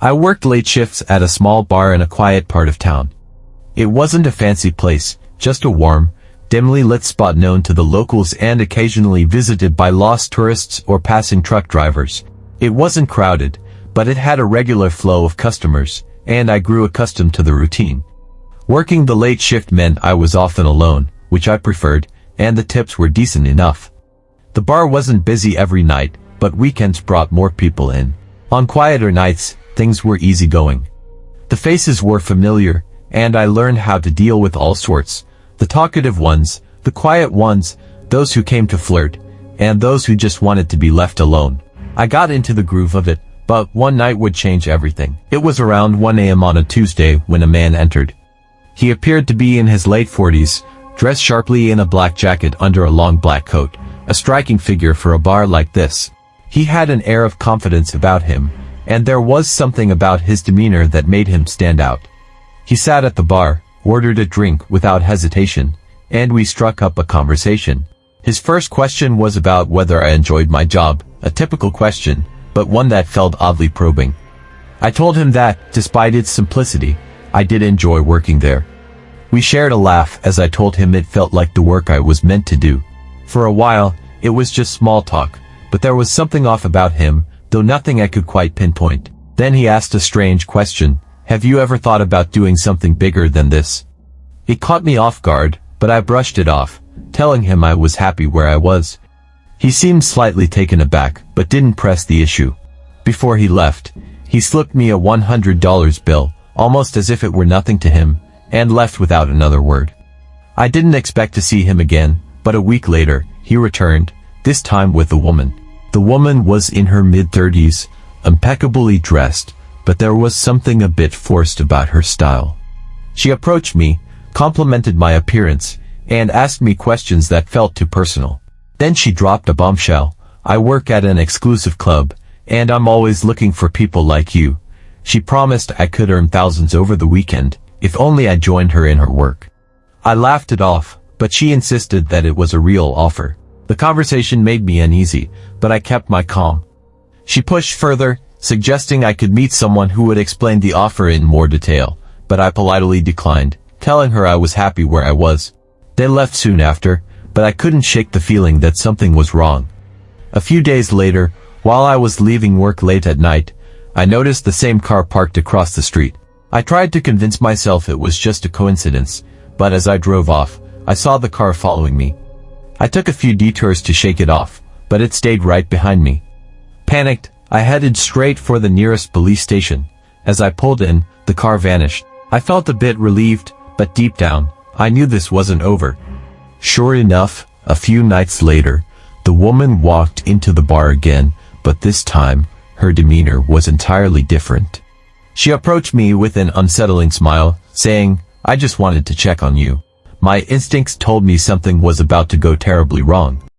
I worked late shifts at a small bar in a quiet part of town. It wasn't a fancy place, just a warm, dimly lit spot known to the locals and occasionally visited by lost tourists or passing truck drivers. It wasn't crowded, but it had a regular flow of customers, and I grew accustomed to the routine. Working the late shift meant I was often alone, which I preferred, and the tips were decent enough. The bar wasn't busy every night, but weekends brought more people in. On quieter nights, things were easygoing. The faces were familiar, and I learned how to deal with all sorts. The talkative ones, the quiet ones, those who came to flirt, and those who just wanted to be left alone. I got into the groove of it, but one night would change everything. It was around 1 a.m. on a Tuesday when a man entered. He appeared to be in his late 40s, dressed sharply in a black jacket under a long black coat, a striking figure for a bar like this. He had an air of confidence about him, and there was something about his demeanor that made him stand out. He sat at the bar, ordered a drink without hesitation, and we struck up a conversation. His first question was about whether I enjoyed my job, a typical question, but one that felt oddly probing. I told him that, despite its simplicity, I did enjoy working there. We shared a laugh as I told him it felt like the work I was meant to do. For a while, it was just small talk, but there was something off about him, though nothing I could quite pinpoint. Then he asked a strange question. Have you ever thought about doing something bigger than this? It caught me off guard, but I brushed it off, telling him I was happy where I was. He seemed slightly taken aback, but didn't press the issue. Before he left, he slipped me a $100 bill, almost as if it were nothing to him, and left without another word. I didn't expect to see him again, but a week later, he returned, this time with a woman. The woman was in her mid-30s, impeccably dressed, but there was something a bit forced about her style. She approached me, complimented my appearance, and asked me questions that felt too personal. Then she dropped a bombshell. I work at an exclusive club, and I'm always looking for people like you. She promised I could earn thousands over the weekend, if only I joined her in her work. I laughed it off, but she insisted that it was a real offer. The conversation made me uneasy, but I kept my calm. She pushed further, suggesting I could meet someone who would explain the offer in more detail, but I politely declined, telling her I was happy where I was. They left soon after, but I couldn't shake the feeling that something was wrong. A few days later, while I was leaving work late at night, I noticed the same car parked across the street. I tried to convince myself it was just a coincidence, but as I drove off, I saw the car following me. I took a few detours to shake it off, but it stayed right behind me. Panicked, I headed straight for the nearest police station. As I pulled in, the car vanished. I felt a bit relieved, but deep down, I knew this wasn't over. Sure enough, a few nights later, the woman walked into the bar again, but this time, her demeanor was entirely different. She approached me with an unsettling smile, saying, "I just wanted to check on you." My instincts told me something was about to go terribly wrong.